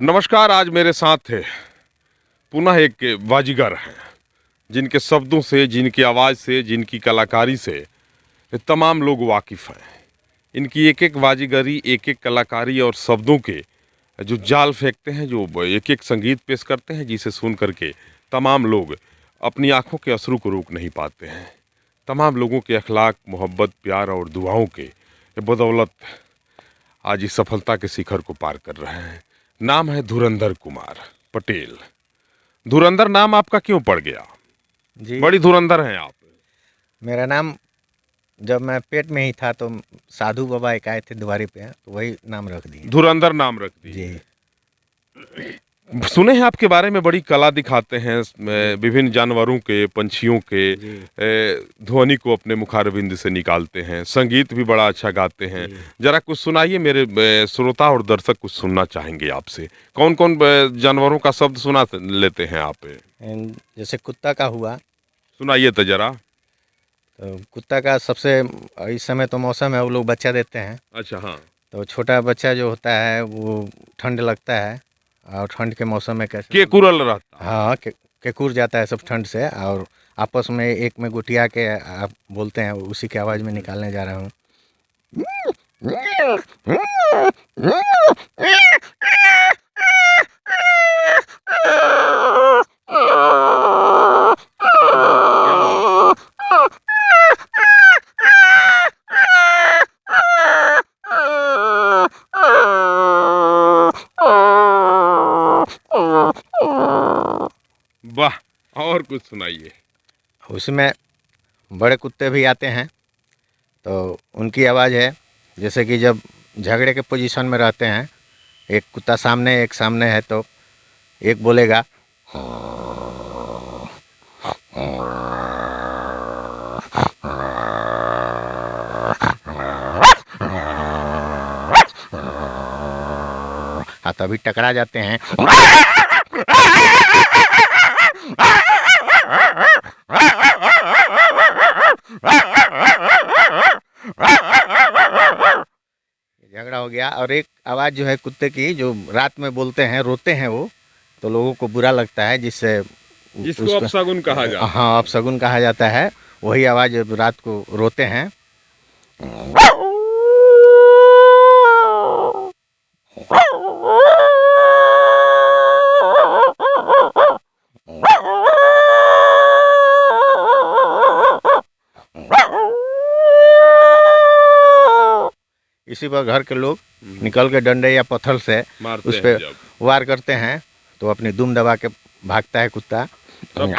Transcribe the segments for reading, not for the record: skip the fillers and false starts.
नमस्कार। आज मेरे साथ थे पुनः एक बाजीगर हैं जिनके शब्दों से, जिनकी आवाज़ से, जिनकी कलाकारी से तमाम लोग वाकिफ़ हैं। इनकी एक एक बाजीगरी, एक एक कलाकारी और शब्दों के जो जाल फेंकते हैं, जो एक एक संगीत पेश करते हैं, जिसे सुन करके तमाम लोग अपनी आंखों के अश्रु को रोक नहीं पाते हैं। तमाम लोगों के अखलाक, मोहब्बत, प्यार और दुआओं के बदौलत आज इस सफलता के शिखर को पार कर रहे हैं। नाम है धुरंधर कुमार पटेल। धुरंधर नाम आपका क्यों पड़ गया? जी, बड़ी धुरंधर हैं आप। मेरा नाम जब मैं पेट में ही था तो साधु बाबा एक आए थे द्वारे पे, तो वही नाम रख दिए। धुरंधर नाम रख जी। दिए। सुने हैं आपके बारे में बड़ी कला दिखाते हैं, विभिन्न जानवरों के, पंछियों के जी। ध्वनि को अपने मुखारबिंद से निकालते हैं। संगीत भी बड़ा अच्छा गाते हैं। जी। जरा कुछ सुनाइए, मेरे श्रोता और दर्शक कुछ सुनना चाहेंगे आपसे। कौन कौन जानवरों का शब्द सुना लेते हैं आप? जैसे कुत्ता का हुआ, सुनाइए तो जरा। तो कुत्ता का सबसे इस समय तो मौसम है, वो लोग बच्चा देते हैं। अच्छा, हाँ। तो छोटा बच्चा जो होता है वो ठंड लगता है, और ठंड के मौसम में कैसे केकुरल रहता। हाँ केकुर जाता है सब ठंड से, और आपस में एक में गुटिया के आप बोलते हैं, उसी की आवाज़ में निकालने जा रहा हूँ। वाह, और कुछ सुनाइए। उसमें बड़े कुत्ते भी आते हैं, तो उनकी आवाज़ है जैसे कि जब झगड़े के पोजीशन में रहते हैं, एक कुत्ता सामने एक सामने है, तो एक बोलेगा हाँ, तभी टकरा जाते हैं। झगड़ा हो गया। और एक आवाज़ जो है कुत्ते की, जो रात में बोलते हैं, रोते हैं वो, तो लोगों को बुरा लगता है, जिससे जिसको अपशगुन कहा जाता है। हाँ, अपशगुन कहा जाता है। वही आवाज़ रात को रोते हैं। इसी पर घर के लोग निकल के डंडे या पत्थर से मारते उस हैं पर जब। वार करते हैं, तो अपनी दुम दबा के भागता है कुत्ता। तब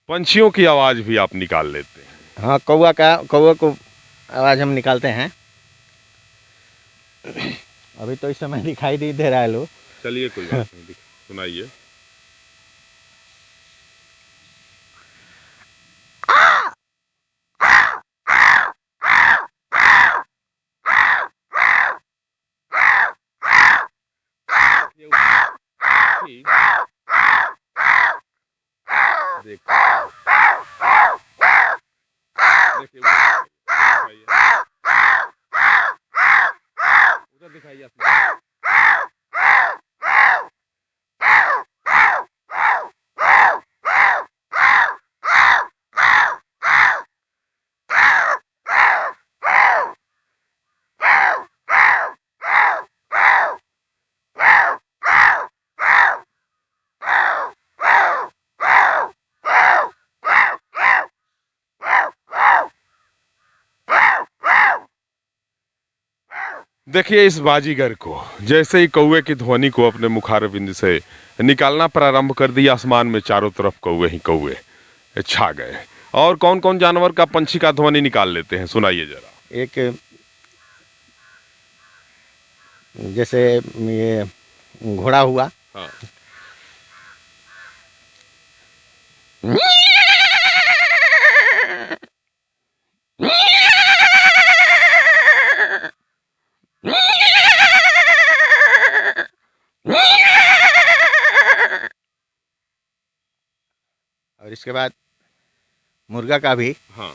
पंछियों की आवाज भी आप निकाल लेते हैं। हाँ, कौवा को आवाज़ हम निकालते हैं। अभी तो इस समय दिखाई नहीं दे रहा है लोग। चलिए, कोई बात नहीं, सुनाइए। उधर दिखाइए अपने। देखिए इस बाजीगर को, जैसे ही कौवे की ध्वनि को अपने मुखारबिंद से निकालना प्रारंभ कर दिया, आसमान में चारों तरफ कौवे ही कौवे छा गए। और कौन कौन जानवर का, पंछी का ध्वनि निकाल लेते हैं? सुनाइए जरा। एक जैसे ये घोड़ा हुआ। हाँ। और इसके बाद मुर्गा का भी। हाँ।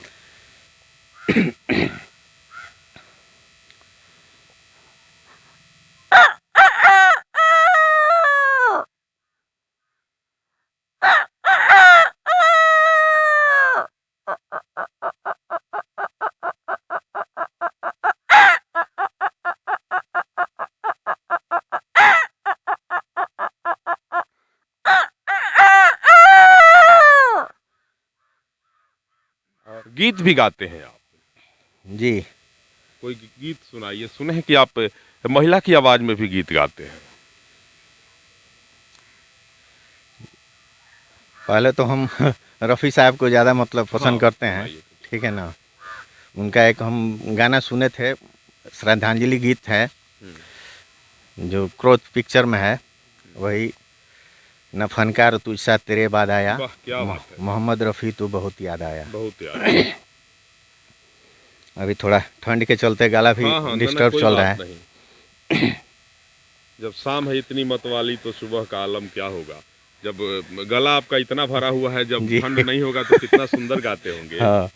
गीत भी गाते हैं आप? जी। कोई गीत सुनाइए। सुने हैं कि आप महिला की आवाज में भी गीत गाते हैं। पहले तो हम रफ़ी साहब को ज़्यादा मतलब पसंद हाँ, करते हैं, सुनाइए। ठीक है ना। उनका एक हम गाना सुने थे, श्रद्धांजलि गीत है जो क्रोध पिक्चर में है, वही न फनकार तुझसा तेरे बाद आया, वाह, क्या बात है। मोहम्मद रफ़ी तू बहुत याद आया। बहुत याद। अभी थोड़ा ठंड के चलते गला भी हाँ, हाँ, डिस्टर्ब कोई चल बात रहा है। नहीं। जब शाम है इतनी मतवाली तो सुबह का आलम क्या होगा। जब गला आपका इतना भरा हुआ है, जब जी। ठंड नहीं होगा तो कितना सुंदर गाते होंगे। हाँ।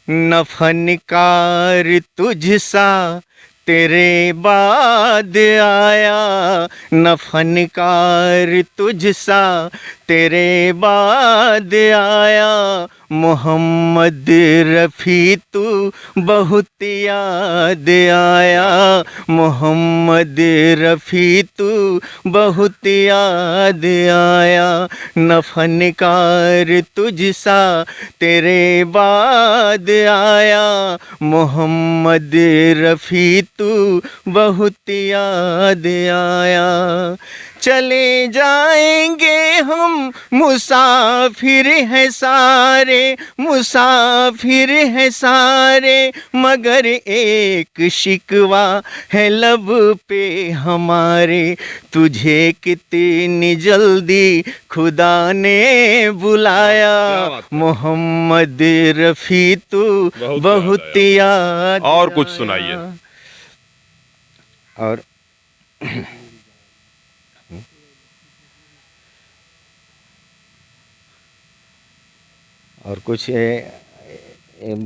न फनकार तुझसा तेरे बाद आया, न फनकार तुझसा तेरे बाद आया, मोहम्मद रफ़ी तू बहुत याद आया, मोहम्मद रफ़ी तू बहुत याद आया, न फनकार तुझसा तेरे बाद आया, मोहम्मद रफ़ी तू बहुत याद आया। चले जाएंगे हम मुसाफिर हैं सारे, मुसाफिर हैं सारे, मगर एक शिकवा है लब पे हमारे, तुझे कितनी जल्दी खुदा ने बुलाया, क्या बात है। मोहम्मद रफ़ी तू बहुत बहुत याद और कुछ आया। सुनाइए। और कुछ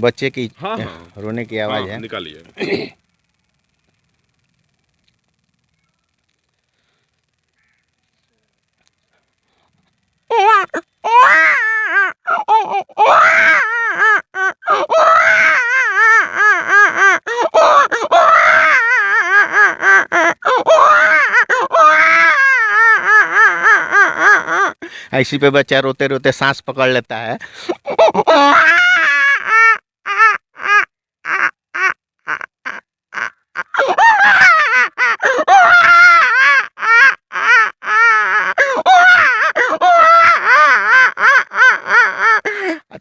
बच्चे की हाँ, हाँ। रोने की आवाज़ हाँ, है। निकालिए। ऐसी पे बच्चा रोते रोते सांस पकड़ लेता है।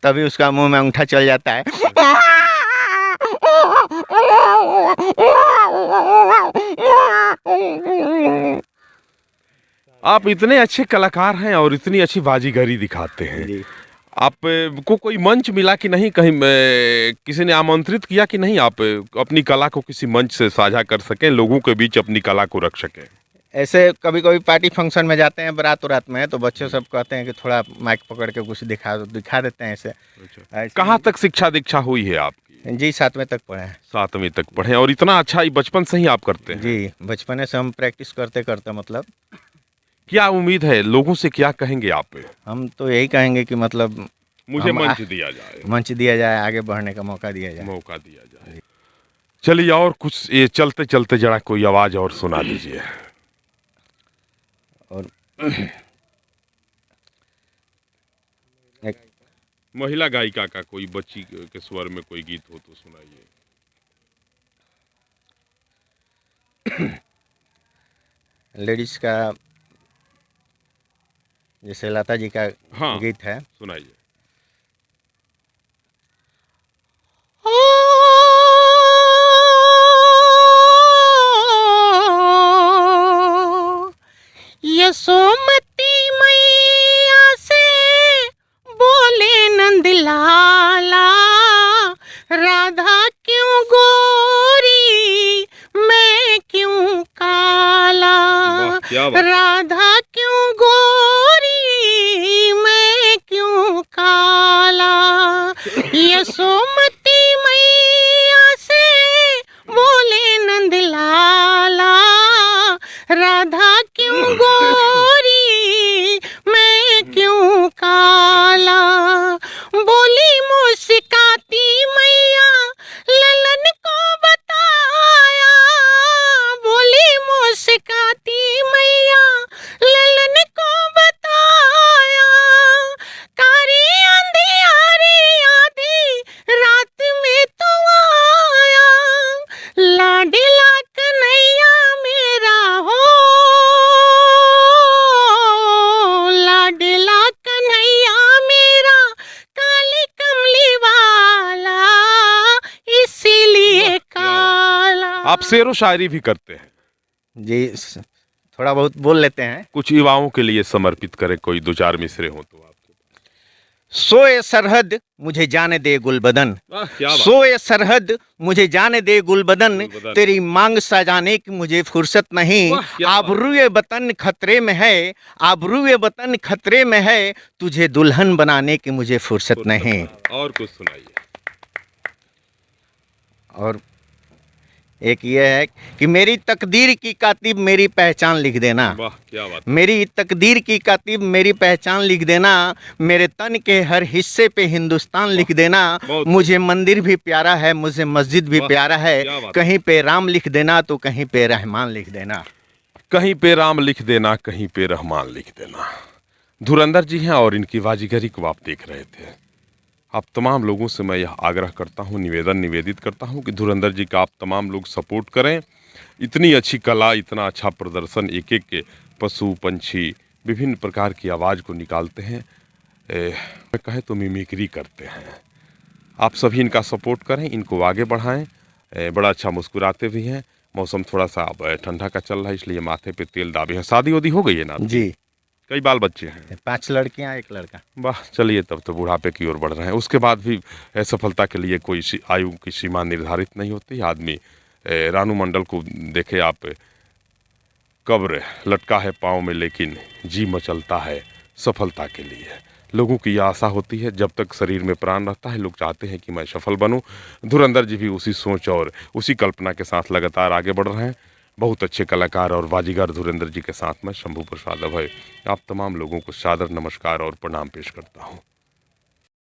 तभी उसका मुंह में अंगूठा चल जाता है। आप इतने अच्छे कलाकार हैं और इतनी अच्छी बाजीगरी दिखाते हैं। जी। आप को कोई मंच मिला कि नहीं, कहीं किसी ने आमंत्रित किया कि नहीं, आप अपनी कला को किसी मंच से साझा कर सकें, लोगों के बीच अपनी कला को रख सकें? ऐसे कभी कभी पार्टी फंक्शन में जाते हैं, बारात उरात में, तो बच्चे सब कहते हैं कि थोड़ा माइक पकड़ के कुछ दिखा देते हैं ऐसे। अच्छा। कहाँ तक शिक्षा दीक्षा हुई है आपकी? जी 7वीं तक पढ़े हैं। 7वीं तक पढ़े और इतना अच्छा ही बचपन से ही आप करते हैं? जी, बचपने से हम प्रैक्टिस करते करते मतलब। क्या उम्मीद है, लोगों से क्या कहेंगे आप? हम तो यही कहेंगे कि मतलब मुझे मंच दिया जाए, मंच दिया जाए, आगे बढ़ने का मौका दिया जाए। मौका दिया जाए। चलिए, और कुछ ये चलते चलते जरा कोई आवाज और सुना दीजिए। और एक महिला गायिका का कोई बच्ची के स्वर में कोई गीत हो तो सुनाइए। लेडीज का जैसे लता जी का हाँ, गीत है, सुनाइए। यशोमती मैया से बोले नंद लाला, राधा क्यों गोरी मैं क्यों काला, वाह, क्या बात है। राधा क्यों गोरी मैं क्यों शेरो शायरी भी करते हैं, जी थोड़ा बहुत बोल लेते हैं। कुछ युवाओं के लिए समर्पित करें, कोई दो चार मिसरे हो तो आपके। सोए सरहद मुझे जाने दे गुलबदन, वाह क्या बात। सोए सरहद मुझे जाने दे गुलबदन, गुलबदन। तेरी मांग सजाने की मुझे फुर्सत नहीं। वाह, क्या बात। आबरूए वतन खतरे में है, आबरूए वतन खतरे में है, तुझे दुल्हन बनाने की मुझे फुर्सत नहीं। और कुछ सुनाइए। और एक ये है कि मेरी तकदीर की कातिब मेरी पहचान लिख देना, वाह क्या बात। मेरी तकदीर की कातिब मेरी पहचान लिख देना, मेरे तन के हर हिस्से पे हिंदुस्तान लिख देना। बहुत। मुझे मंदिर भी प्यारा है, मुझे मस्जिद भी वाह, प्यारा है, क्या बात। कहीं पे राम लिख देना तो कहीं पे रहमान लिख देना। कहीं पे राम लिख देना, कहीं पे रहमान लिख देना। धुरंधर जी हैं और इनकी बाजीगरी को आप देख रहे थे। आप तमाम लोगों से मैं यह आग्रह करता हूँ, निवेदित करता हूँ कि धुरंधर जी का आप तमाम लोग सपोर्ट करें। इतनी अच्छी कला, इतना अच्छा प्रदर्शन, एक एक के पशु पंछी विभिन्न प्रकार की आवाज़ को निकालते हैं, मैं कहें तो मिमिक्री करते हैं। आप सभी इनका सपोर्ट करें, इनको आगे बढ़ाएं। बड़ा अच्छा मुस्कुराते भी हैं। मौसम थोड़ा सा अब ठंडा का चल रहा है, इसलिए माथे पे तेल दाबे हैं। शादी वादी हो गई है ना? जी कई बाल बच्चे हैं? 5 लड़कियां 1 लड़का। वाह, चलिए तब तो बुढ़ापे की ओर बढ़ रहे हैं। उसके बाद भी सफलता के लिए कोई आयु की सीमा निर्धारित नहीं होती। आदमी रानू मंडल को देखे आप, कब्र लटका है पाँव में लेकिन जी मचलता है सफलता के लिए। लोगों की यह आशा होती है, जब तक शरीर में प्राण रहता है लोग चाहते हैं कि मैं सफल बनूं। धुरंधर जी भी उसी सोच और उसी कल्पना के साथ लगातार आगे बढ़ रहे हैं। बहुत अच्छे कलाकार और बाजीगर धुरंधर जी के साथ मैं शंभू प्रसाद अभय आप तमाम लोगों को सादर नमस्कार और प्रणाम पेश करता हूँ।